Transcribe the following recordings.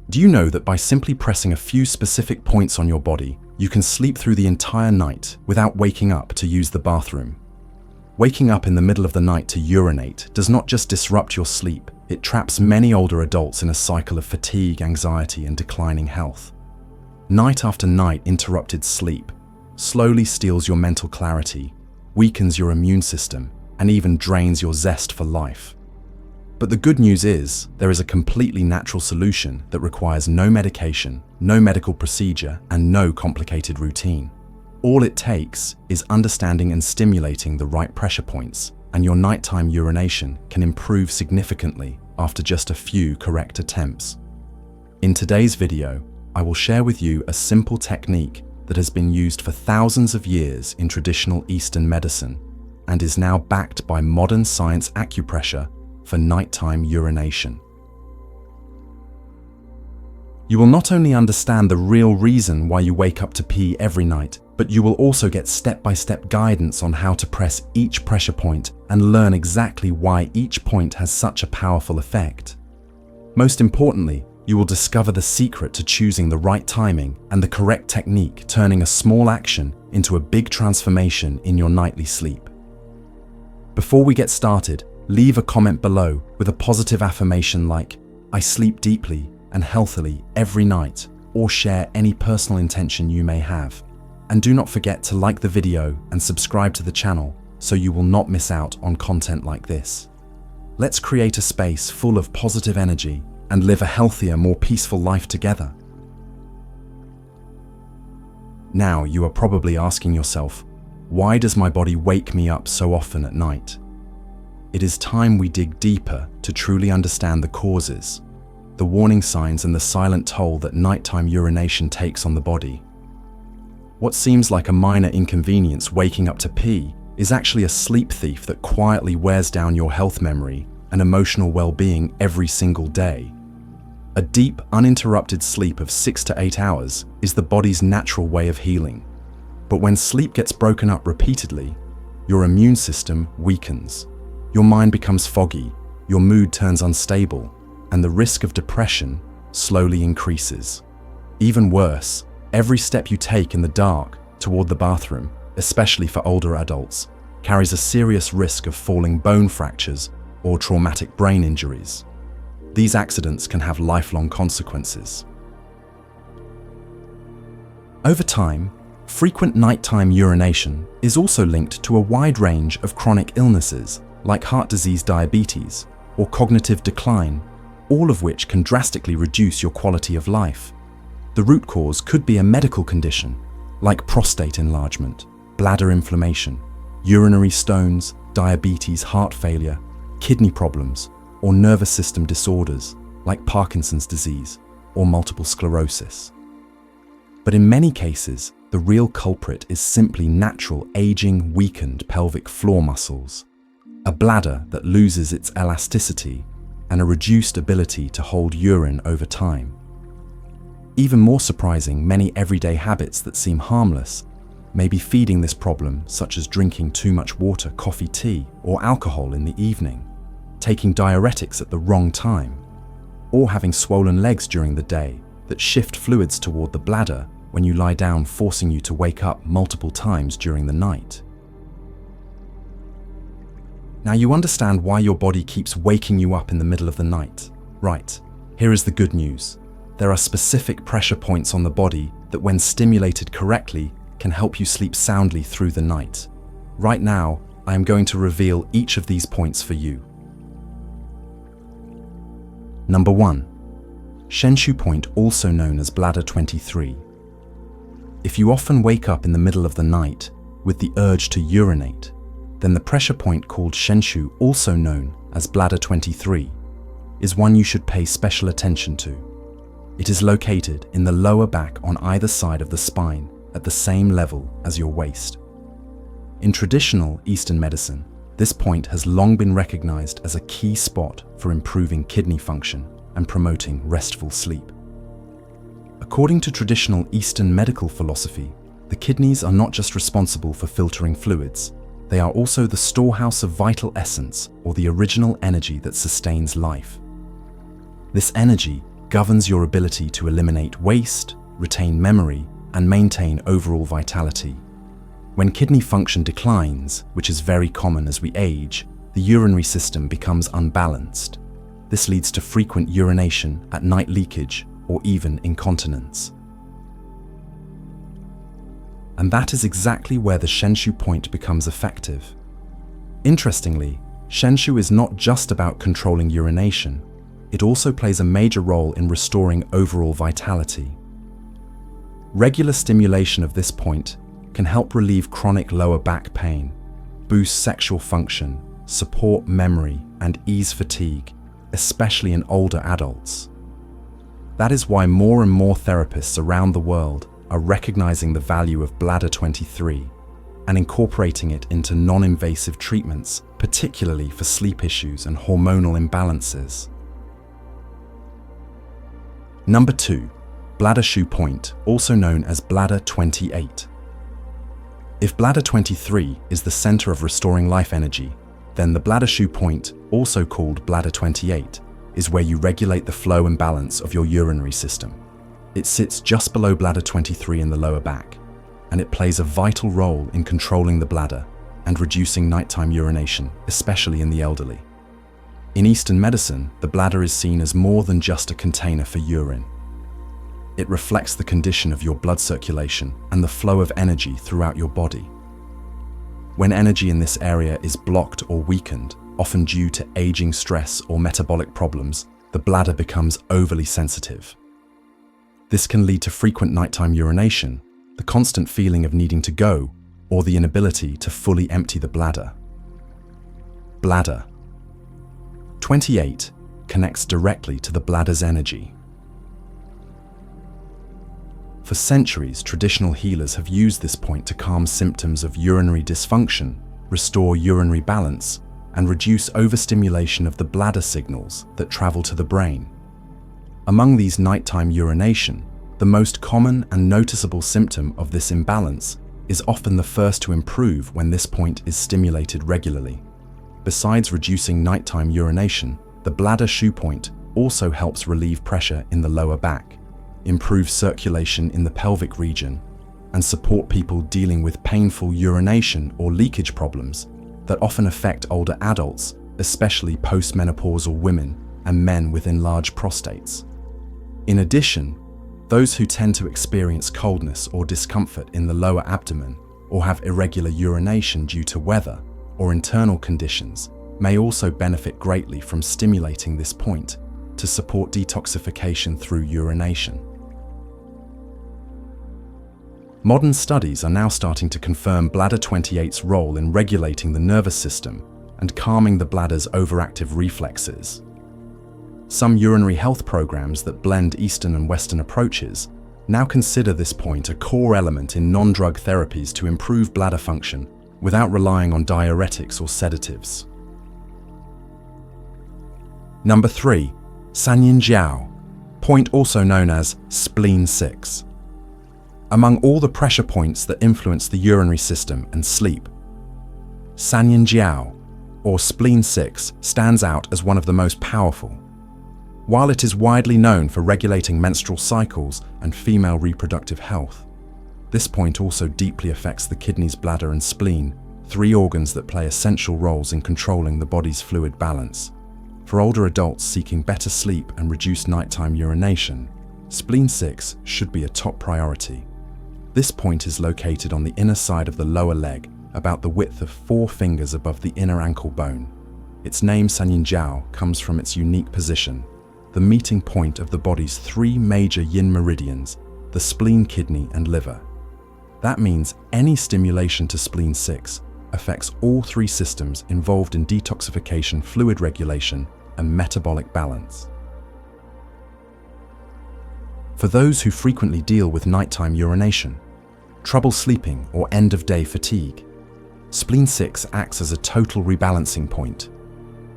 Do you know that by simply pressing a few specific points on your body, you can sleep through the entire night without waking up to use the bathroom? Waking up in the middle of the night to urinate does not just disrupt your sleep, it traps many older adults in a cycle of fatigue, anxiety, and declining health. Night after night interrupted sleep slowly steals your mental clarity, weakens your immune system, and even drains your zest for life. But the good news is, there is a completely natural solution that requires no medication, no medical procedure, and no complicated routine. All it takes is understanding and stimulating the right pressure points, and your nighttime urination can improve significantly after just a few correct attempts. In today's video, I will share with you a simple technique that has been used for thousands of years in traditional Eastern medicine and is now backed by modern science acupressure for nighttime urination. You will not only understand the real reason why you wake up to pee every night, but you will also get step-by-step guidance on how to press each pressure point and learn exactly why each point has such a powerful effect. Most importantly, you will discover the secret to choosing the right timing and the correct technique, turning a small action into a big transformation in your nightly sleep. Before we get started, leave a comment below with a positive affirmation like, "I sleep deeply and healthily every night," or share any personal intention you may have. And do not forget to like the video and subscribe to the channel so you will not miss out on content like this. Let's create a space full of positive energy and live a healthier, more peaceful life together. Now you are probably asking yourself, why does my body wake me up so often at night? It is time we dig deeper to truly understand the causes, the warning signs, and the silent toll that nighttime urination takes on the body. What seems like a minor inconvenience, waking up to pee, is actually a sleep thief that quietly wears down your health, memory, and emotional well-being every single day. A deep, uninterrupted sleep of 6 to 8 hours is the body's natural way of healing. But when sleep gets broken up repeatedly, your immune system weakens. Your mind becomes foggy, your mood turns unstable, and the risk of depression slowly increases. Even worse, every step you take in the dark toward the bathroom, especially for older adults, carries a serious risk of falling bone fractures or traumatic brain injuries. These accidents can have lifelong consequences. Over time, frequent nighttime urination is also linked to a wide range of chronic illnesses like heart disease, diabetes, or cognitive decline, all of which can drastically reduce your quality of life. The root cause could be a medical condition like prostate enlargement, bladder inflammation, urinary stones, diabetes, heart failure, kidney problems, or nervous system disorders like Parkinson's disease or multiple sclerosis. But in many cases, the real culprit is simply natural aging, weakened pelvic floor muscles, a bladder that loses its elasticity, and a reduced ability to hold urine over time. Even more surprising, many everyday habits that seem harmless may be feeding this problem, such as drinking too much water, coffee, tea, or alcohol in the evening, taking diuretics at the wrong time, or having swollen legs during the day that shift fluids toward the bladder when you lie down, forcing you to wake up multiple times during the night. Now you understand why your body keeps waking you up in the middle of the night, right? Here is the good news. There are specific pressure points on the body that, when stimulated correctly, can help you sleep soundly through the night. Right now, I am going to reveal each of these points for you. Number 1. Shenshu point, also known as bladder 23. If you often wake up in the middle of the night with the urge to urinate, then the pressure point called Shenshu, also known as bladder 23, is one you should pay special attention to. It is located in the lower back on either side of the spine at the same level as your waist. In traditional Eastern medicine, this point has long been recognized as a key spot for improving kidney function and promoting restful sleep. According to traditional Eastern medical philosophy, the kidneys are not just responsible for filtering fluids, they are also the storehouse of vital essence, or the original energy that sustains life. This energy governs your ability to eliminate waste, retain memory, and maintain overall vitality. When kidney function declines, which is very common as we age, the urinary system becomes unbalanced. This leads to frequent urination, at night leakage, or even incontinence. And that is exactly where the Shenshu point becomes effective. Interestingly, Shenshu is not just about controlling urination, it also plays a major role in restoring overall vitality. Regular stimulation of this point can help relieve chronic lower back pain, boost sexual function, support memory, and ease fatigue, especially in older adults. That is why more and more therapists around the world are recognizing the value of Bladder 23 and incorporating it into non-invasive treatments, particularly for sleep issues and hormonal imbalances. Number 2. Bladder Shu point, also known as Bladder 28. If Bladder 23 is the center of restoring life energy, then the Bladder Shu point, also called Bladder 28, is where you regulate the flow and balance of your urinary system. It sits just below Bladder 23 in the lower back, and it plays a vital role in controlling the bladder and reducing nighttime urination, especially in the elderly. In Eastern medicine, the bladder is seen as more than just a container for urine. It reflects the condition of your blood circulation and the flow of energy throughout your body. When energy in this area is blocked or weakened, often due to aging stress or metabolic problems, the bladder becomes overly sensitive. This can lead to frequent nighttime urination, the constant feeling of needing to go, or the inability to fully empty the bladder. Bladder 28 connects directly to the bladder's energy. For centuries, traditional healers have used this point to calm symptoms of urinary dysfunction, restore urinary balance, and reduce overstimulation of the bladder signals that travel to the brain. Among these nighttime urination, the most common and noticeable symptom of this imbalance is often the first to improve when this point is stimulated regularly. Besides reducing nighttime urination, the Bladder Shu point also helps relieve pressure in the lower back, improve circulation in the pelvic region, and support people dealing with painful urination or leakage problems that often affect older adults, especially postmenopausal women and men with enlarged prostates. In addition, those who tend to experience coldness or discomfort in the lower abdomen or have irregular urination due to weather or internal conditions may also benefit greatly from stimulating this point to support detoxification through urination. Modern studies are now starting to confirm Bladder 28's role in regulating the nervous system and calming the bladder's overactive reflexes. Some urinary health programs that blend Eastern and Western approaches now consider this point a core element in non-drug therapies to improve bladder function without relying on diuretics or sedatives. Number 3. Sanyin Jiao, point also known as Spleen 6. Among all the pressure points that influence the urinary system and sleep, Sanyin Jiao, or Spleen 6, stands out as one of the most powerful. While it is widely known for regulating menstrual cycles and female reproductive health, this point also deeply affects the kidneys, bladder, and spleen, 3 organs that play essential roles in controlling the body's fluid balance. For older adults seeking better sleep and reduced nighttime urination, Spleen 6 should be a top priority. This point is located on the inner side of the lower leg, about the width of 4 fingers above the inner ankle bone. Its name Sanyin Jiao comes from its unique position, the meeting point of the body's 3 major yin meridians, the spleen, kidney, and liver. That means any stimulation to Spleen 6 affects all 3 systems involved in detoxification, fluid regulation, and metabolic balance. For those who frequently deal with nighttime urination, trouble sleeping, or end-of-day fatigue, Spleen 6 acts as a total rebalancing point.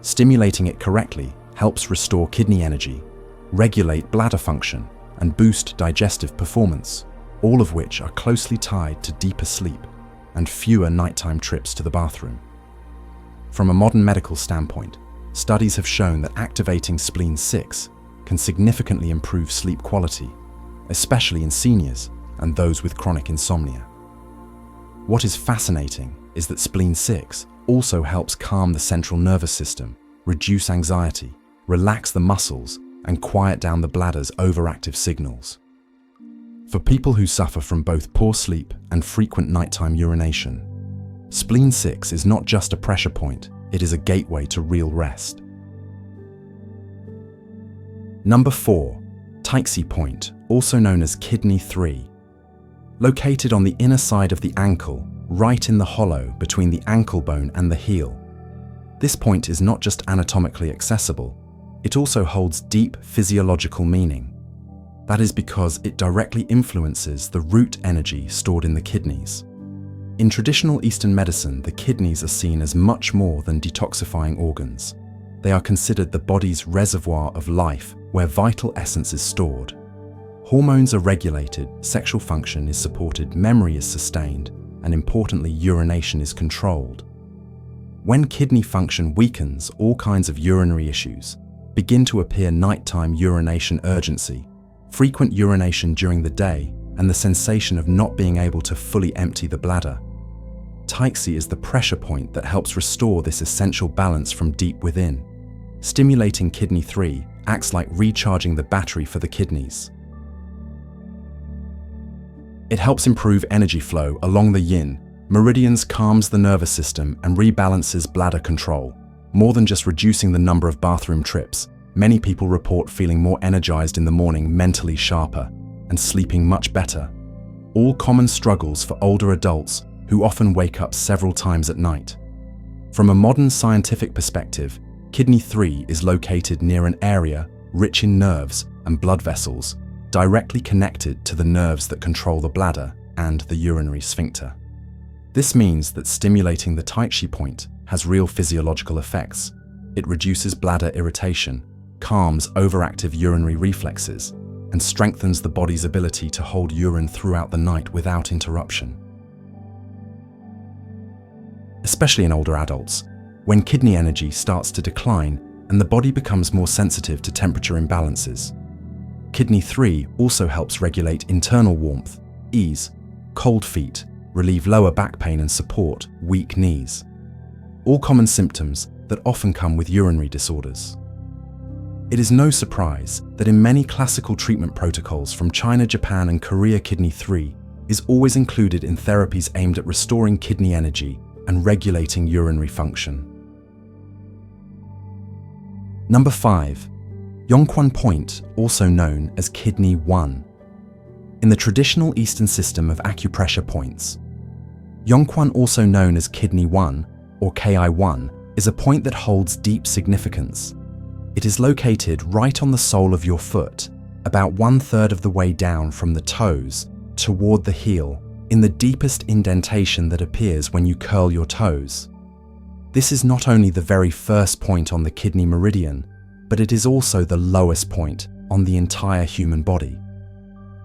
Stimulating it correctly helps restore kidney energy, regulate bladder function, and boost digestive performance, all of which are closely tied to deeper sleep and fewer nighttime trips to the bathroom. From a modern medical standpoint, studies have shown that activating Spleen 6 can significantly improve sleep quality, especially in seniors and those with chronic insomnia. What is fascinating is that Spleen 6 also helps calm the central nervous system, reduce anxiety, relax the muscles, and quiet down the bladder's overactive signals. For people who suffer from both poor sleep and frequent nighttime urination, Spleen 6 is not just a pressure point, it is a gateway to real rest. Number 4. Taichi point, also known as kidney 3. Located on the inner side of the ankle, right in the hollow between the ankle bone and the heel. This point is not just anatomically accessible, it also holds deep physiological meaning. That is because it directly influences the root energy stored in the kidneys. In traditional Eastern medicine, the kidneys are seen as much more than detoxifying organs. They are considered the body's reservoir of life where vital essence is stored. Hormones are regulated, sexual function is supported, memory is sustained, and importantly, urination is controlled. When kidney function weakens, all kinds of urinary issues begin to appear: nighttime urination urgency, frequent urination during the day, and the sensation of not being able to fully empty the bladder. Taichi is the pressure point that helps restore this essential balance from deep within. Stimulating kidney 3 acts like recharging the battery for the kidneys. It helps improve energy flow along the yin meridians, calms the nervous system, and rebalances bladder control. More than just reducing the number of bathroom trips, many people report feeling more energized in the morning, mentally sharper, and sleeping much better. All common struggles for older adults who often wake up several times at night. From a modern scientific perspective, kidney 3 is located near an area rich in nerves and blood vessels, directly connected to the nerves that control the bladder and the urinary sphincter. This means that stimulating the Taichi point has real physiological effects. It reduces bladder irritation, calms overactive urinary reflexes, and strengthens the body's ability to hold urine throughout the night without interruption. Especially in older adults, when kidney energy starts to decline and the body becomes more sensitive to temperature imbalances. Kidney 3 also helps regulate internal warmth, ease cold feet, relieve lower back pain, and support weak knees. All common symptoms that often come with urinary disorders. It is no surprise that in many classical treatment protocols from China, Japan, and Korea, kidney 3 is always included in therapies aimed at restoring kidney energy and regulating urinary function. Number 5. Yongquan point, also known as kidney 1. In the traditional Eastern system of acupressure points, Yongquan, also known as kidney 1 or Ki1, is a point that holds deep significance. It is located right on the sole of your foot, about 1/3 of the way down from the toes toward the heel, in the deepest indentation that appears when you curl your toes. This is not only the very first point on the kidney meridian, but it is also the lowest point on the entire human body.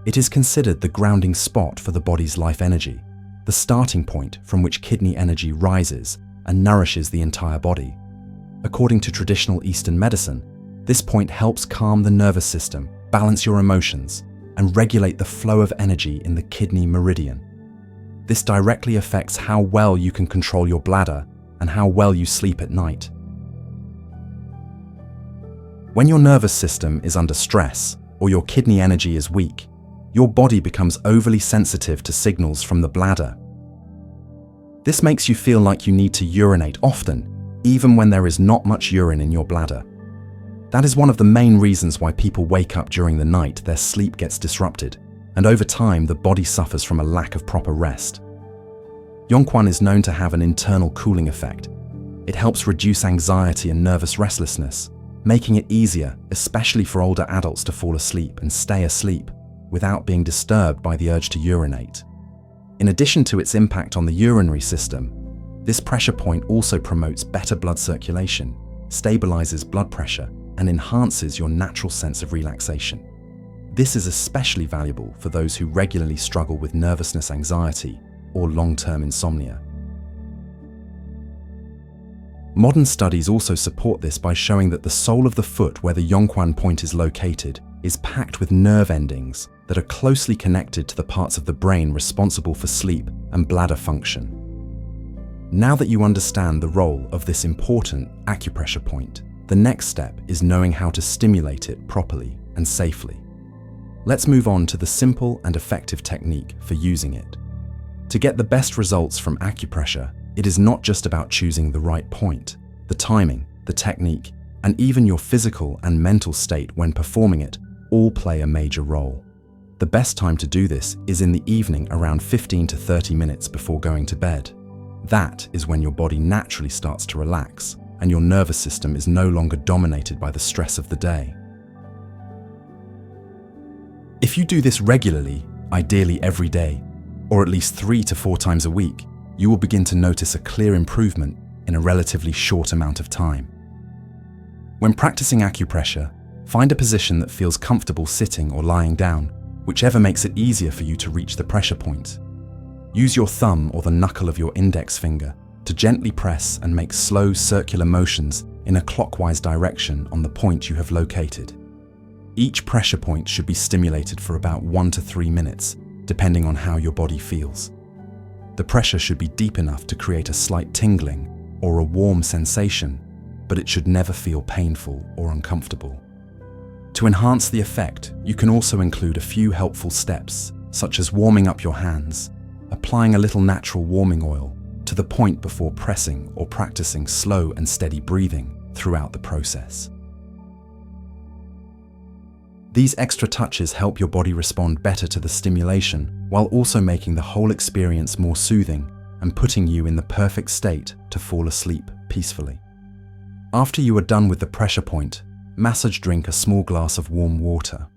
It is considered the grounding spot for the body's life energy, the starting point from which kidney energy rises and nourishes the entire body. According to traditional Eastern medicine, this point helps calm the nervous system, balance your emotions, and regulate the flow of energy in the kidney meridian. This directly affects how well you can control your bladder and how well you sleep at night. When your nervous system is under stress or your kidney energy is weak, your body becomes overly sensitive to signals from the bladder. This makes you feel like you need to urinate often, even when there is not much urine in your bladder. That is one of the main reasons why people wake up during the night. Their sleep gets disrupted, and over time the body suffers from a lack of proper rest. Yongquan is known to have an internal cooling effect. It helps reduce anxiety and nervous restlessness, making it easier, especially for older adults, to fall asleep and stay asleep without being disturbed by the urge to urinate. In addition to its impact on the urinary system, this pressure point also promotes better blood circulation, stabilizes blood pressure, and enhances your natural sense of relaxation. This is especially valuable for those who regularly struggle with nervousness, anxiety, or long-term insomnia. Modern studies also support this by showing that the sole of the foot where the Yongquan point is located is packed with nerve endings that are closely connected to the parts of the brain responsible for sleep and bladder function. Now that you understand the role of this important acupressure point, the next step is knowing how to stimulate it properly and safely. Let's move on to the simple and effective technique for using it. To get the best results from acupressure, it is not just about choosing the right point. The timing, the technique, and even your physical and mental state when performing it all play a major role. The best time to do this is in the evening around 15 to 30 minutes before going to bed. That is when your body naturally starts to relax and your nervous system is no longer dominated by the stress of the day. If you do this regularly, ideally every day, or at least 3 to 4 times a week, you will begin to notice a clear improvement in a relatively short amount of time. When practicing acupressure, find a position that feels comfortable sitting or lying down, whichever makes it easier for you to reach the pressure point. Use your thumb or the knuckle of your index finger to gently press and make slow circular motions in a clockwise direction on the point you have located. Each pressure point should be stimulated for about 1 to 3 minutes, depending on how your body feels. The pressure should be deep enough to create a slight tingling or a warm sensation, but it should never feel painful or uncomfortable. To enhance the effect, you can also include a few helpful steps, such as warming up your hands, applying a little natural warming oil to the point before pressing, or practicing slow and steady breathing throughout the process. These extra touches help your body respond better to the stimulation, while also making the whole experience more soothing and putting you in the perfect state to fall asleep peacefully. After you are done with the pressure point, massage drink a small glass of warm water.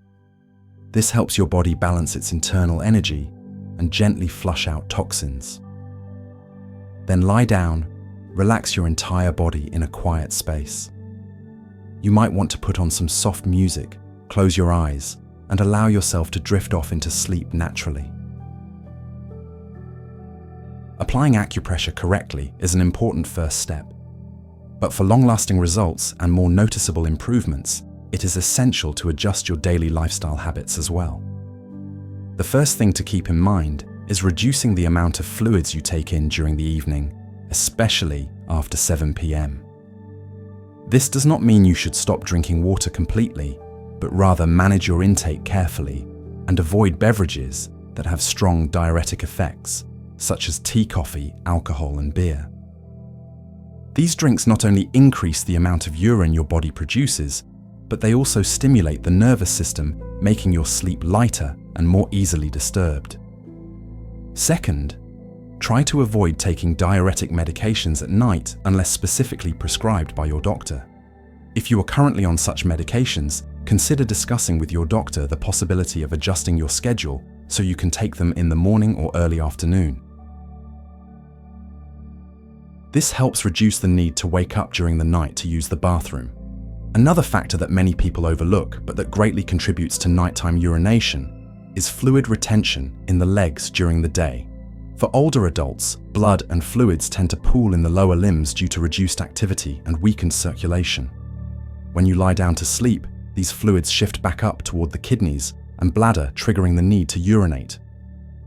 This helps your body balance its internal energy and gently flush out toxins. Then lie down, relax your entire body in a quiet space. You might want to put on some soft music, close your eyes, and allow yourself to drift off into sleep naturally. Applying acupressure correctly is an important first step. But for long-lasting results and more noticeable improvements, it is essential to adjust your daily lifestyle habits as well. The first thing to keep in mind is reducing the amount of fluids you take in during the evening, especially after 7 p.m. This does not mean you should stop drinking water completely, but rather manage your intake carefully and avoid beverages that have strong diuretic effects, such as tea, coffee, alcohol, and beer. These drinks not only increase the amount of urine your body produces, but they also stimulate the nervous system, making your sleep lighter and more easily disturbed. Second, try to avoid taking diuretic medications at night unless specifically prescribed by your doctor. If you are currently on such medications, consider discussing with your doctor the possibility of adjusting your schedule so you can take them in the morning or early afternoon. This helps reduce the need to wake up during the night to use the bathroom. Another factor that many people overlook, but that greatly contributes to nighttime urination, is fluid retention in the legs during the day. For older adults, blood and fluids tend to pool in the lower limbs due to reduced activity and weakened circulation. When you lie down to sleep, these fluids shift back up toward the kidneys and bladder, triggering the need to urinate.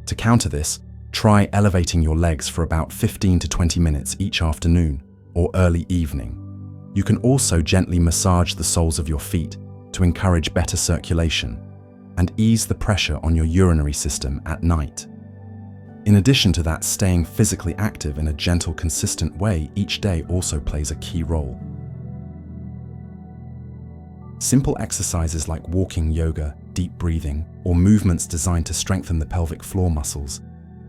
To counter this, try elevating your legs for about 15 to 20 minutes each afternoon or early evening. You can also gently massage the soles of your feet to encourage better circulation and ease the pressure on your urinary system at night. In addition to that, staying physically active in a gentle, consistent way each day also plays a key role. Simple exercises like walking, yoga, deep breathing, or movements designed to strengthen the pelvic floor muscles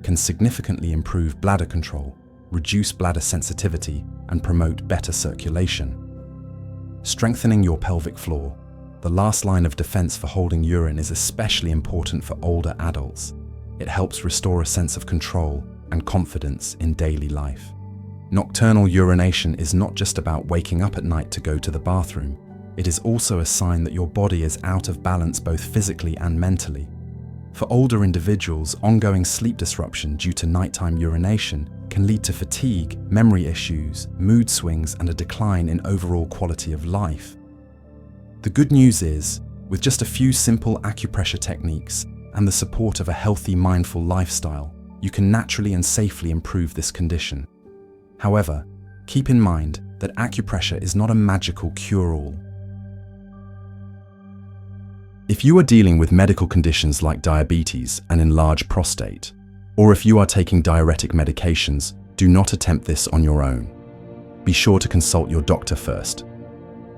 can significantly improve bladder control, reduce bladder sensitivity, and promote better circulation. Strengthening your pelvic floor, the last line of defense for holding urine, is especially important for older adults. It helps restore a sense of control and confidence in daily life. Nocturnal urination is not just about waking up at night to go to the bathroom. It is also a sign that your body is out of balance both physically and mentally. For older individuals, ongoing sleep disruption due to nighttime urination can lead to fatigue, memory issues, mood swings, and a decline in overall quality of life. The good news is, with just a few simple acupressure techniques and the support of a healthy, mindful lifestyle, you can naturally and safely improve this condition. However, keep in mind that acupressure is not a magical cure-all. If you are dealing with medical conditions like diabetes and enlarged prostate, or if you are taking diuretic medications, do not attempt this on your own. Be sure to consult your doctor first.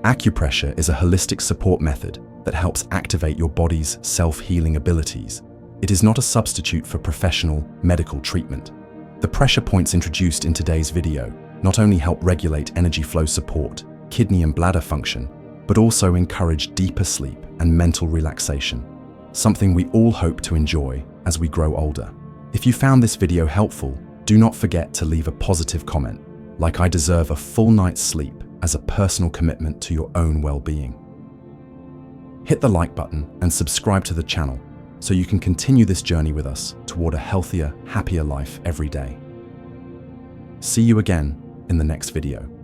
Acupressure is a holistic support method that helps activate your body's self-healing abilities. It is not a substitute for professional medical treatment. The pressure points introduced in today's video not only help regulate energy flow support, kidney and bladder function, but also encourage deeper sleep and mental relaxation, something we all hope to enjoy as we grow older. If you found this video helpful, do not forget to leave a positive comment, like I deserve a full night's sleep as a personal commitment to your own well-being. Hit the like button and subscribe to the channel so you can continue this journey with us toward a healthier, happier life every day. See you again in the next video.